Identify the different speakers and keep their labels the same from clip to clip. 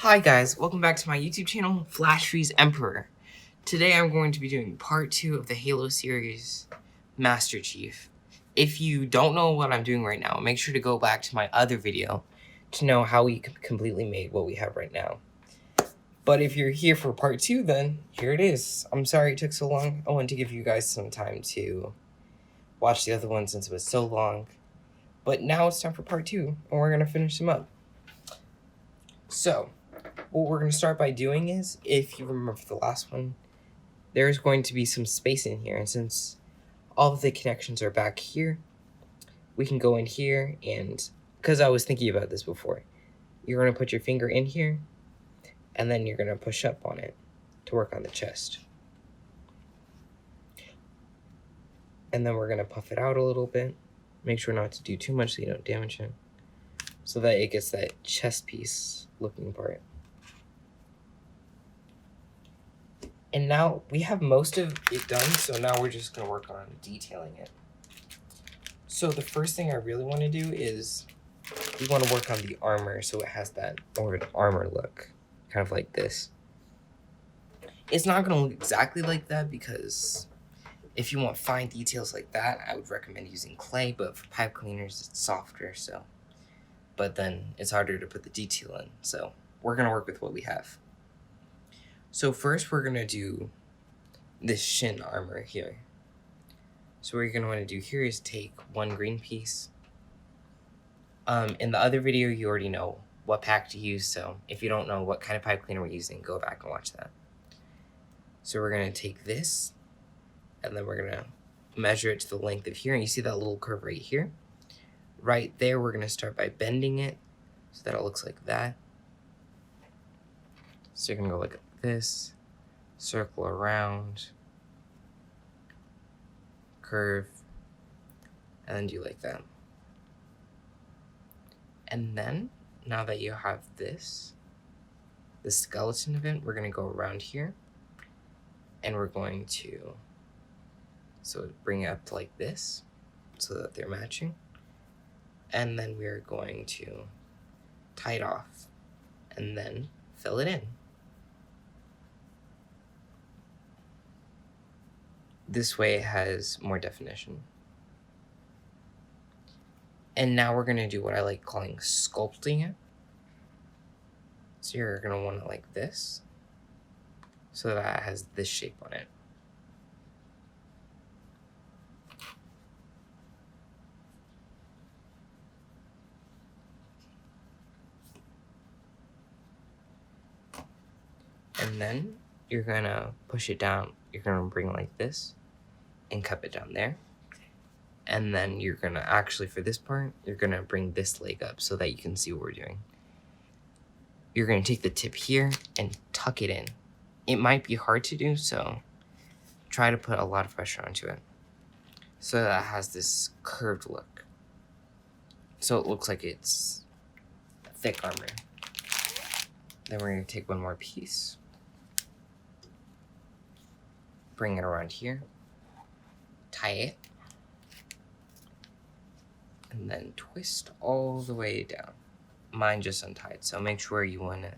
Speaker 1: Hi guys, welcome back to my YouTube channel, Flash Freeze Emperor. Today I'm going to be doing part 2 of the Halo series, Master Chief. If you don't know what I'm doing right now, make sure to go back to my other video to know how we completely made what we have right now. But if you're here for part 2, then here it is. I'm sorry it took so long. I wanted to give you guys some time to watch the other one since it was so long. But now it's time for part 2, and we're going to finish them up. So, what we're going to start by doing is, if you remember the last one, there's going to be some space in here, and since all of the connections are back here, we can go in here, and because I was thinking about this before, you're going to put your finger in here, and then you're going to push up on it to work on the chest. And then we're going to puff it out a little bit, make sure not to do too much so you don't damage it, so that it gets that chest piece looking part. And now we have most of it done, so now we're just going to work on detailing it. So the first thing I really want to do is we want to work on the armor so it has that more of an armor look, kind of like this. It's not going to look exactly like that because if you want fine details like that, I would recommend using clay, but for pipe cleaners it's softer, so. But then it's harder to put the detail in, so we're going to work with what we have. So first we're going to do this shin armor here. So what you're going to want to do here is take one green piece. In the other video, you already know what pack to use, so if you don't know what kind of pipe cleaner we're using, go back and watch that. So we're going to take this, and then we're going to measure it to the length of here, and you see that little curve right here? Right there, we're going to start by bending it so that it looks like that. So you're going to go like this, circle around, curve, and then do like that. And then, now that you have this, the skeleton of it, we're going to go around here, and we're going to bring it up to like this, so that they're matching. And then we're going to tie it off, and then fill it in. This way it has more definition. And now we're going to do what I like calling sculpting it. So you're going to want it like this, so that it has this shape on it. And then you're going to push it down. You're going to bring it like this and cup it down there. And then you're going to actually, for this part, you're going to bring this leg up so that you can see what we're doing. You're going to take the tip here and tuck it in. It might be hard to do, so try to put a lot of pressure onto it so that it has this curved look. So it looks like it's thick armor. Then we're going to take one more piece, bring it around here, tie it, and then twist all the way down. Mine just untied, so make sure you want to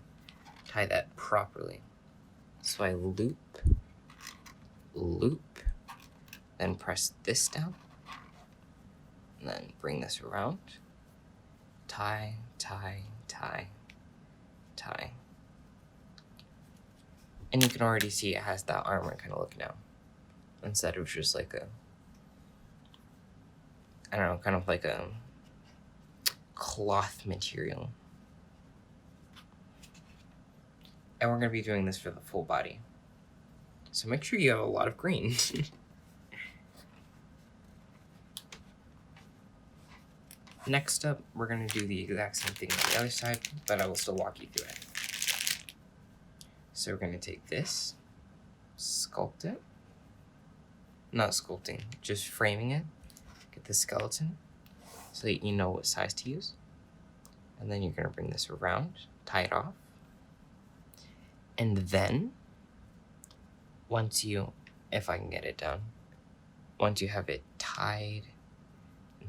Speaker 1: tie that properly. So I loop, then press this down, and then bring this around, tie, tie, tie, tie. And you can already see it has that armor kind of look now, instead of just like a, I don't know, kind of like a cloth material. And we're going to be doing this for the full body. So make sure you have a lot of green. Next up, we're going to do the exact same thing on the other side, but I will still walk you through it. So we're going to take this, sculpt it. Not sculpting, just framing it. Get the skeleton so that you know what size to use. And then you're going to bring this around, tie it off. And then, once you, if I can get it down, once you have it tied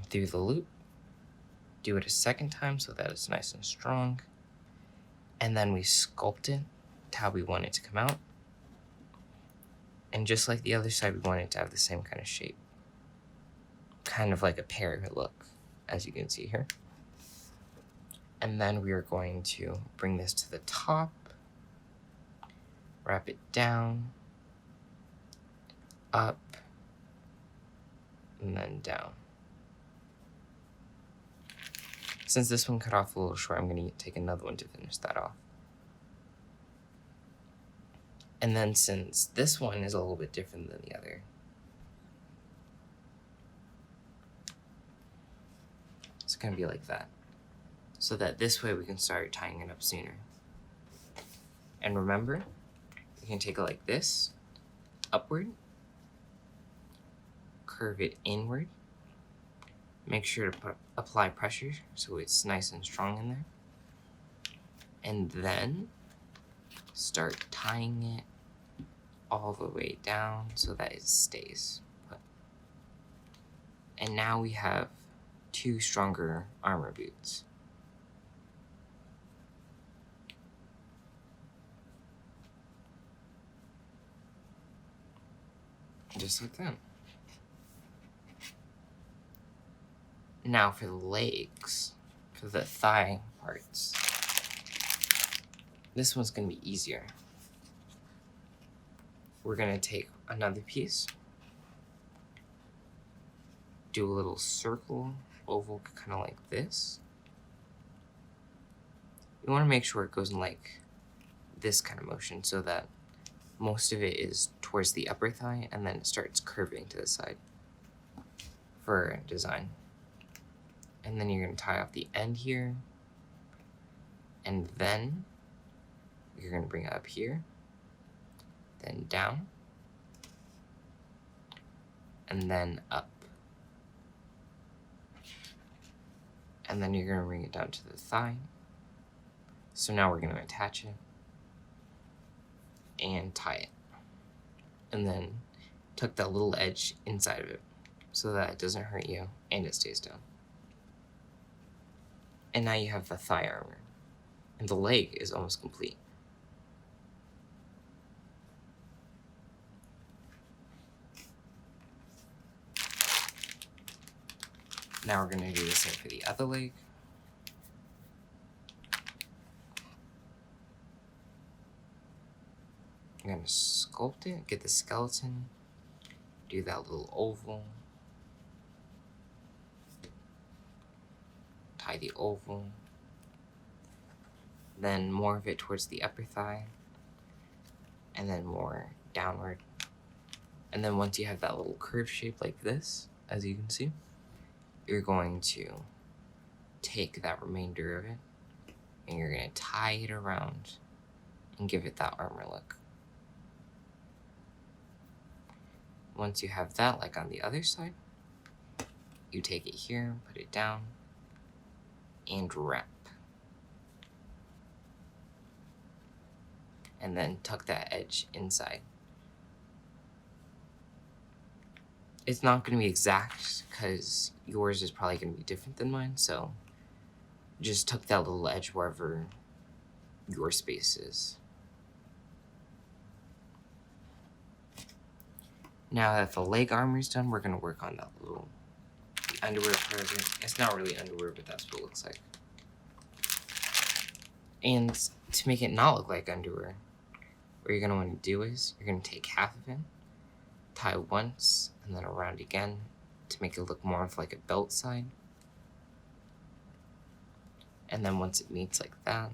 Speaker 1: through the loop, do it a second time so that it's nice and strong. And then we sculpt it to how we want it to come out. And just like the other side, we want it to have the same kind of shape. Kind of like a pear look, as you can see here. And then we are going to bring this to the top, wrap it down, up, and then down. Since this one cut off a little short, I'm going to take another one to finish that off. And then since this one is a little bit different than the other, it's going to be like that. So that this way we can start tying it up sooner. And remember, you can take it like this, upward, curve it inward, make sure to apply pressure so it's nice and strong in there, and then start tying it all the way down so that it stays put. And now we have 2 stronger armor boots. Just like that. Now for the legs, for the thigh parts, this one's going to be easier. We're going to take another piece, do a little circle, oval, kind of like this. You want to make sure it goes in like this kind of motion so that most of it is towards the upper thigh and then it starts curving to the side for design. And then you're going to tie off the end here, and then you're going to bring it up here, then down, and then up. And then you're going to bring it down to the thigh. So now we're going to attach it and tie it. And then tuck that little edge inside of it so that it doesn't hurt you and it stays down. And now you have the thigh armor. And the leg is almost complete. Now we're going to do the same for the other leg. I'm going to sculpt it, get the skeleton, do that little oval, tie the oval, then more of it towards the upper thigh, and then more downward. And then once you have that little curved shape like this, as you can see, you're going to take that remainder of it and you're going to tie it around and give it that armor look. Once you have that, like on the other side, you take it here, put it down, and wrap. And then tuck that edge inside. It's not going to be exact because yours is probably going to be different than mine, so just tuck that little edge wherever your space is. Now that the leg armor is done, we're going to work on that little underwear part of it. It's not really underwear, but that's what it looks like. And to make it not look like underwear, what you're going to want to do is you're going to take half of it, tie once, and then around again to make it look more of like a belt side. And then once it meets like that,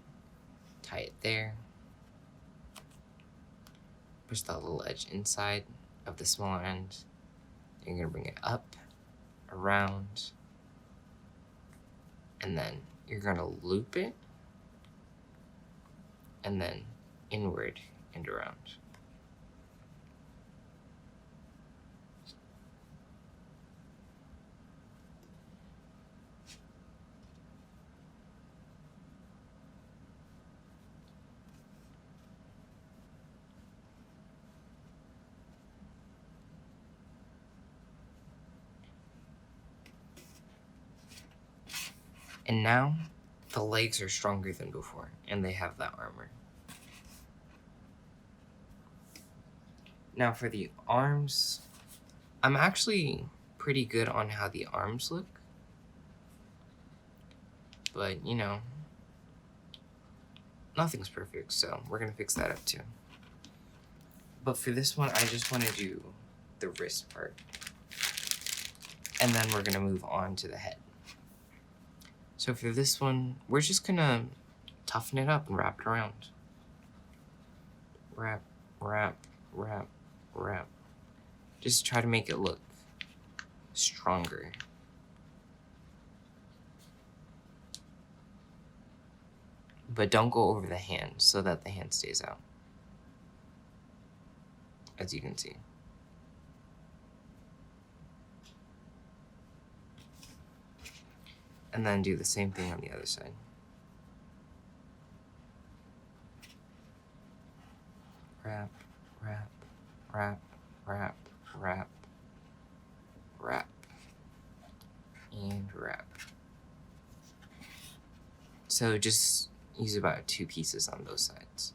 Speaker 1: tie it there. Push that little edge inside of the smaller end. You're going to bring it up, around, and then you're going to loop it, and then inward and around. And now, the legs are stronger than before, and they have that armor. Now for the arms, I'm actually pretty good on how the arms look. But, you know, nothing's perfect, so we're going to fix that up too. But for this one, I just want to do the wrist part. And then we're going to move on to the head. So for this one, we're just going to toughen it up and wrap it around. Wrap, wrap, wrap, wrap. Just try to make it look stronger. But don't go over the hand so that the hand stays out. As you can see. And then do the same thing on the other side. Wrap, wrap, wrap, wrap, wrap, wrap, and wrap. So just use about 2 pieces on both sides.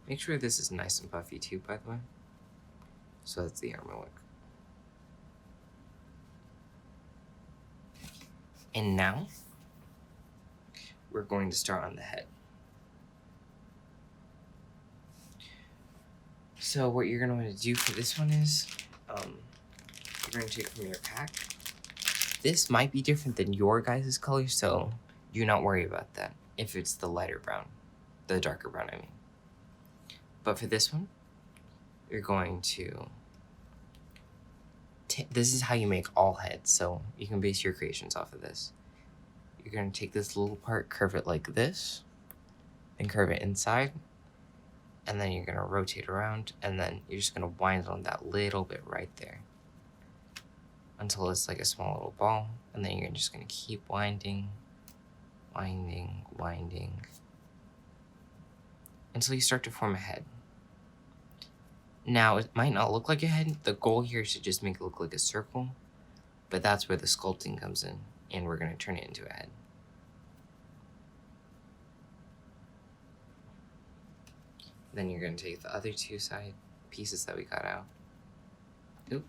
Speaker 1: Make sure this is nice and puffy too, by the way. So that's the armor look. And now, we're going to start on the head. So what you're going to want to do for this one is, you're going to take from your pack. This might be different than your guys' color, so do not worry about that if it's the lighter brown, the darker brown, I mean. But for this one, you're going to, this is how you make all heads, so you can base your creations off of this. You're going to take this little part, curve it like this, and curve it inside, and then you're going to rotate around, and then you're just going to wind on that little bit right there until it's like a small little ball, and then you're just going to keep winding, winding, winding, until you start to form a head. Now, it might not look like a head. The goal here is to just make it look like a circle, but that's where the sculpting comes in, and we're going to turn it into a head. Then you're going to take the other 2 side pieces that we got out. Oop.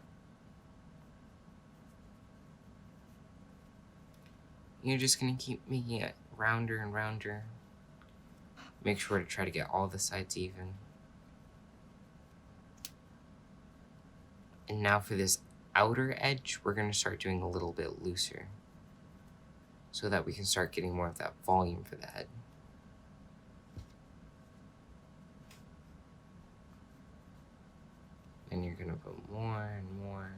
Speaker 1: You're just going to keep making it rounder and rounder. Make sure to try to get all the sides even. And now for this outer edge, we're going to start doing a little bit looser so that we can start getting more of that volume for the head. And you're going to put more and more.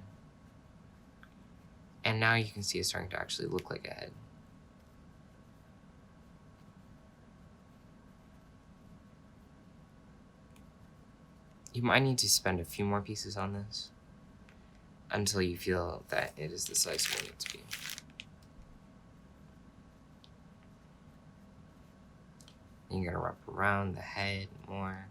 Speaker 1: And now you can see it's starting to actually look like a head. You might need to spend a few more pieces on this until you feel that it is the size you want it to be. And you're going to wrap around the head more.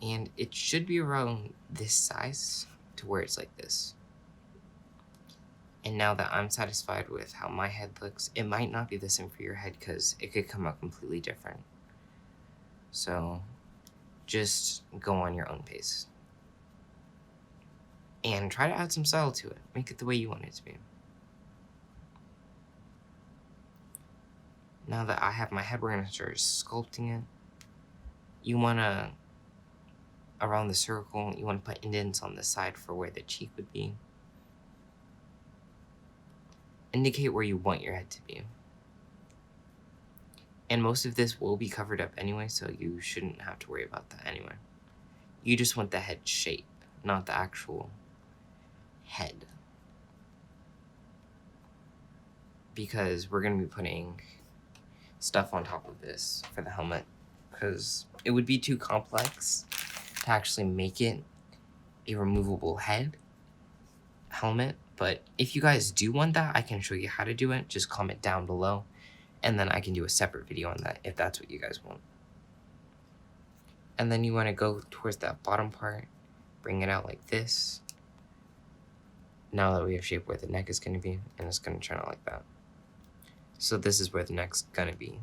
Speaker 1: And it should be around this size to where it's like this. And now that I'm satisfied with how my head looks, it might not be the same for your head because it could come out completely different. So just go on your own pace. And try to add some style to it. Make it the way you want it to be. Now that I have my head, we're going to start sculpting it. You want to, around the circle, you want to put indents on the side for where the cheek would be. Indicate where you want your head to be. And most of this will be covered up anyway, so you shouldn't have to worry about that anyway. You just want the head shape, not the actual head. Because we're going to be putting stuff on top of this for the helmet, because it would be too complex to actually make it a removable helmet. But if you guys do want that, I can show you how to do it. Just comment down below, and then I can do a separate video on that if that's what you guys want. And then you want to go towards that bottom part bring it out like this. Now that we have shaped where the neck is going to be, and it's going to turn out like that. So this is where the neck's going to be.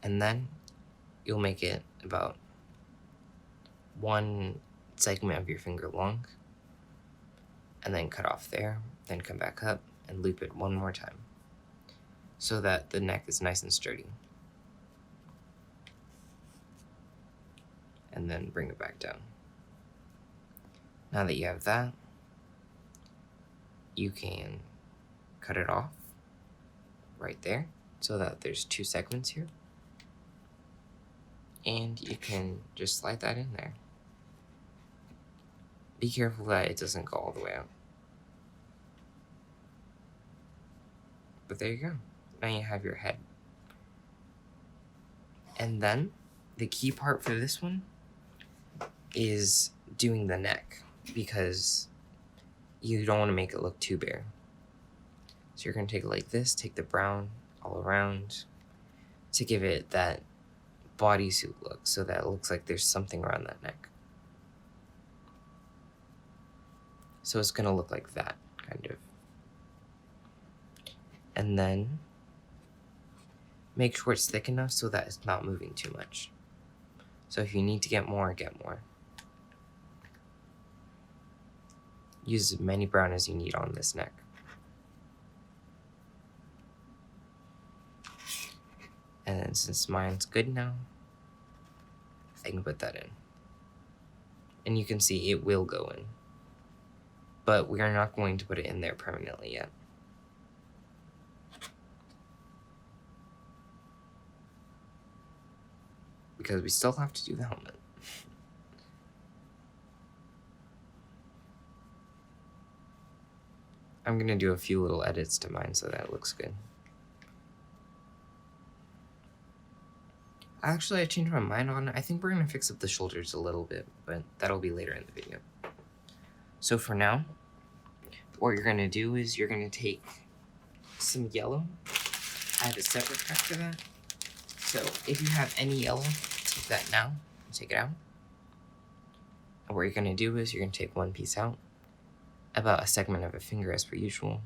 Speaker 1: And then you'll make it about one segment of your finger long, and then cut off there, then come back up and loop it one more time so that the neck is nice and sturdy. And then bring it back down. Now that you have that, you can cut it off right there so that there's two segments here. And you can just slide that in there. Be careful that it doesn't go all the way out. But there you go. Now you have your head. And then the key part for this one is doing the neck, because you don't want to make it look too bare. So you're going to take it like this, take the brown all around to give it that bodysuit look, so that it looks like there's something around that neck. So it's going to look like that, kind of. And then make sure it's thick enough so that it's not moving too much. So if you need to get more, get more. Use as many brown as you need on this neck. And then since mine's good now, I can put that in. And you can see it will go in. But we are not going to put it in there permanently yet. Because we still have to do the helmet. I'm gonna do a few little edits to mine so that it looks good. Actually, I changed my mind on it. I think we're gonna fix up the shoulders a little bit, but that'll be later in the video. So for now, what you're gonna do is you're gonna take some yellow. I have a separate pack for that. So if you have any yellow, take that now and take it out. And what you're gonna do is you're gonna take one piece out, about a segment of a finger as per usual,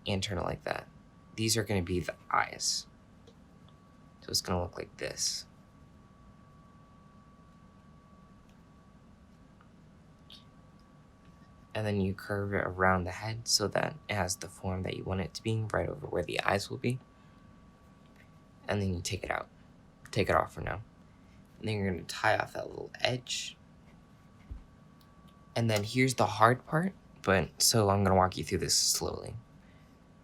Speaker 1: and turn it like that. These are gonna be the eyes. So it's gonna look like this. And then you curve it around the head so that it has the form that you want it to be, right over where the eyes will be. And then you take it out. Take it off for now. And then you're gonna tie off that little edge. And then here's the hard part, so I'm gonna walk you through this slowly.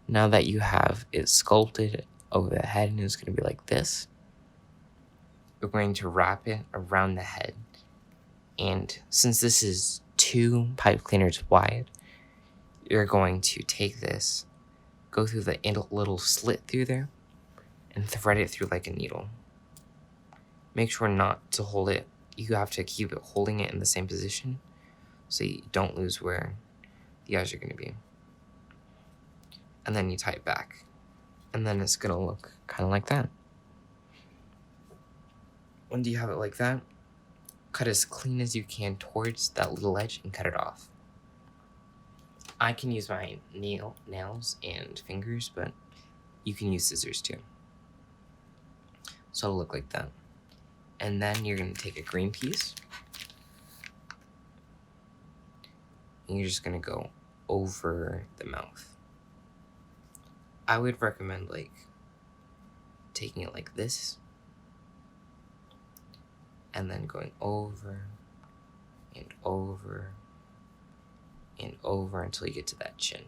Speaker 1: Now that you have it sculpted over the head and it's gonna be like this, you're going to wrap it around the head. And since this is 2 pipe cleaners wide, you're going to take this, go through the little slit through there, and thread it through like a needle. Make sure not to hold it. You have to keep it holding it in the same position so you don't lose where the eyes are going to be. And then you tie it back. And then it's going to look kind of like that. When you have it like that, cut as clean as you can towards that little edge and cut it off. I can use my nails and fingers, but you can use scissors too. So it'll look like that. And then you're going to take a green piece. And you're just going to go over the mouth. I would recommend like taking it like this and then going over and over and over until you get to that chin.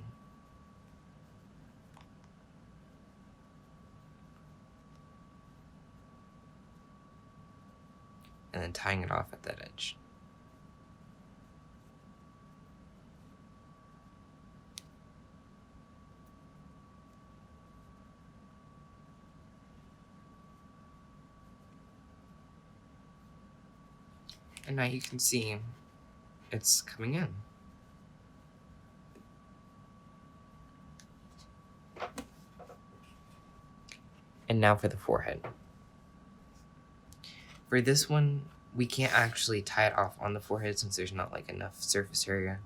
Speaker 1: And then tying it off at that edge. And now you can see it's coming in. And now for the forehead. For this one, we can't actually tie it off on the forehead since there's not like enough surface area,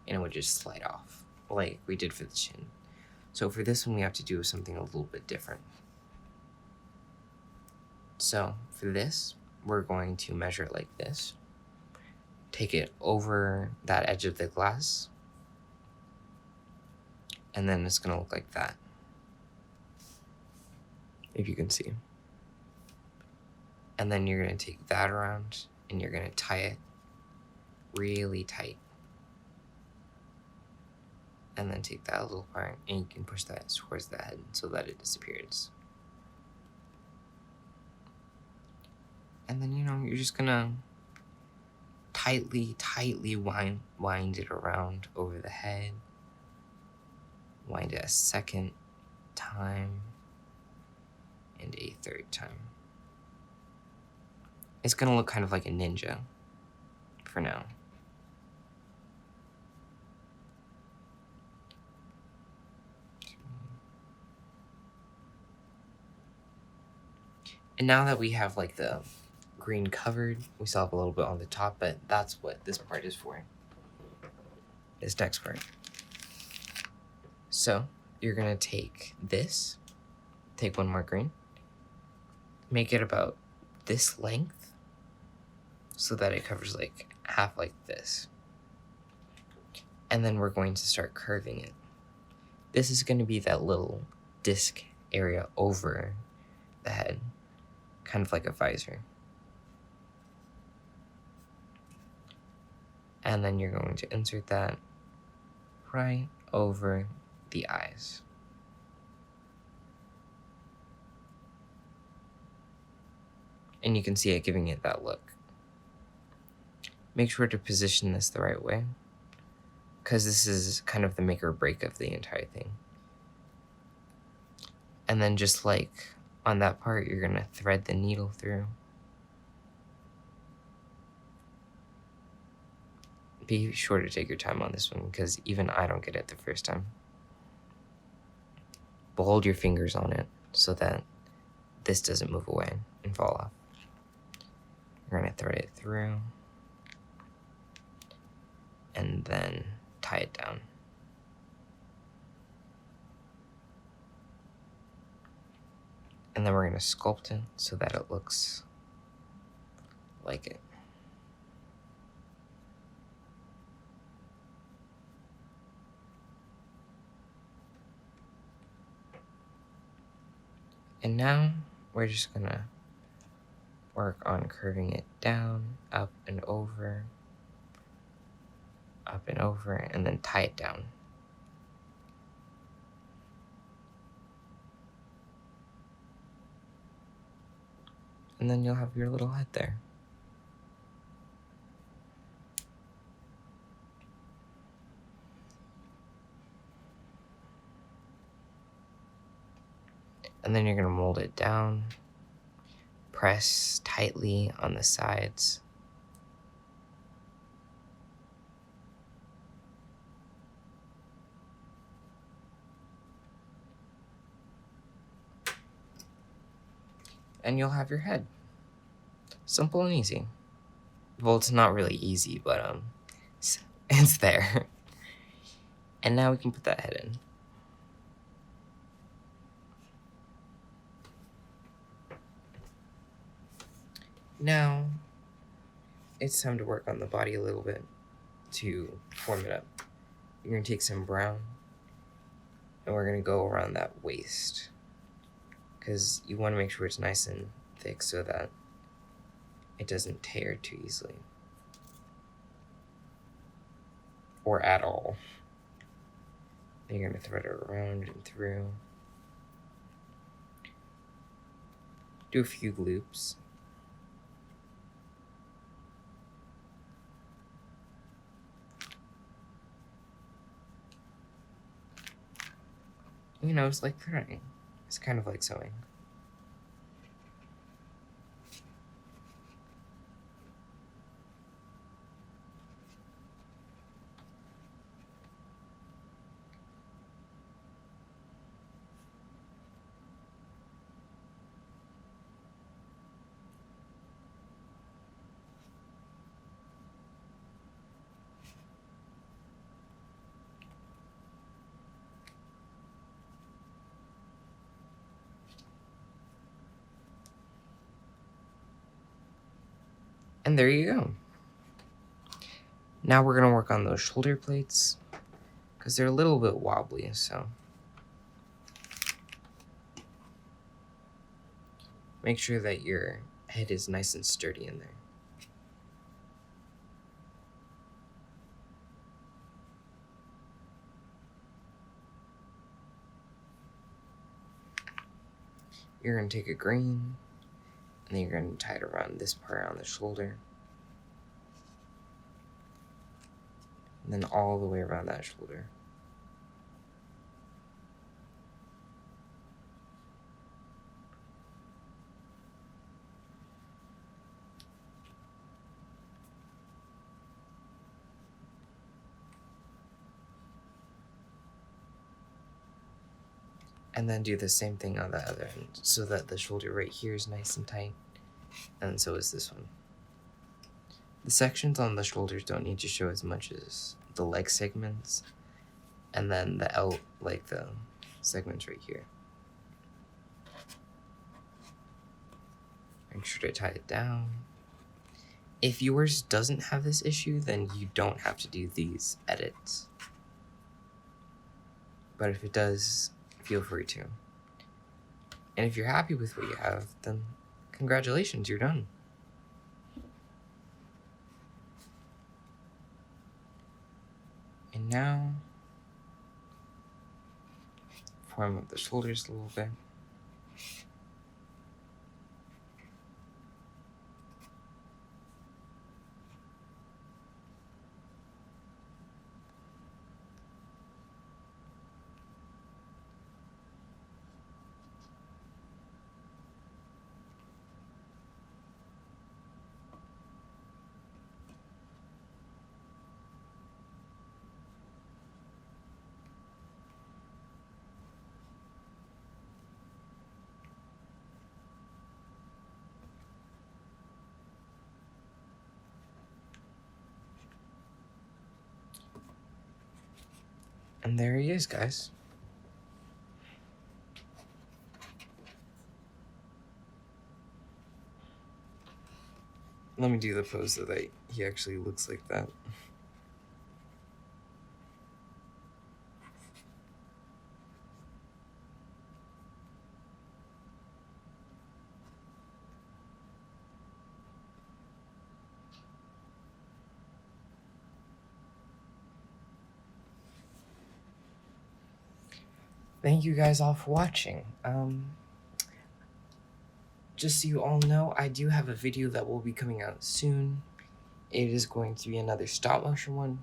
Speaker 1: and it would just slide off like we did for the chin. So for this one, we have to do something a little bit different. So for this, we're going to measure it like this. Take it over that edge of the glass, and then it's gonna look like that, if you can see. And then you're gonna take that around and you're gonna tie it really tight. And then take that little part and you can push that towards the head so that it disappears. And then, you're just gonna tightly wind it around over the head. Wind it a second time and a third time. It's gonna look kind of like a ninja for now. And now that we have like the green covered, we still have a little bit on the top, but that's what this part is for. This next part. So you're gonna take this, take one more green, make it about this length so that it covers like half like this. And then we're going to start curving it. This is gonna be that little disc area over the head, kind of like a visor. And then you're going to insert that right over the eyes. And you can see it giving it that look. Make sure to position this the right way, because this is kind of the make or break of the entire thing. And then just like on that part, you're gonna thread the needle through. Be sure to take your time on this one, because even I don't get it the first time. But hold your fingers on it so that this doesn't move away and fall off. You're gonna thread it through and then tie it down. And then we're gonna sculpt it so that it looks like it. And now we're just gonna work on curving it down, up and over, and then tie it down. And then you'll have your little head there. And then you're gonna mold it down, press tightly on the sides. And you'll have your head. Simple and easy. Well, it's not really easy, but it's there. And now we can put that head in. Now, it's time to work on the body a little bit to form it up. You're gonna take some brown, and we're gonna go around that waist, because you want to make sure it's nice and thick so that it doesn't tear too easily. Or at all. Then you're gonna thread it around and through. Do a few loops. It's like threading. It's kind of like sewing. And there you go. Now we're gonna work on those shoulder plates because they're a little bit wobbly, so make sure that your head is nice and sturdy in there. You're gonna take a green, and then you're gonna tie it around this part on the shoulder. And then all the way around that shoulder. And then do the same thing on the other end so that the shoulder right here is nice and tight. And so is this one. The sections on the shoulders don't need to show as much as the leg segments. And then the the segments right here. Make sure to tie it down. If yours doesn't have this issue, then you don't have to do these edits. But if it does, feel free to. And if you're happy with what you have, then congratulations, you're done. And now, form up the shoulders a little bit. And there he is, guys. Let me do the pose so that he actually looks like that. Thank you guys all for watching. Just so you all know, I do have a video that will be coming out soon. It is going to be another stop motion one,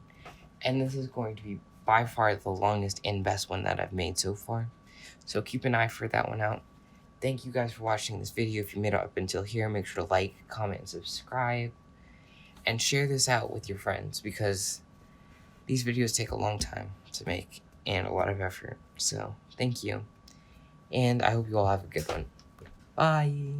Speaker 1: and this is going to be by far the longest and best one that I've made so far. So keep an eye for that one out. Thank you guys for watching this video. If you made it up until here, make sure to like, comment, and subscribe. And share this out with your friends because these videos take a long time to make and a lot of effort. So thank you. And I hope you all have a good one. Bye.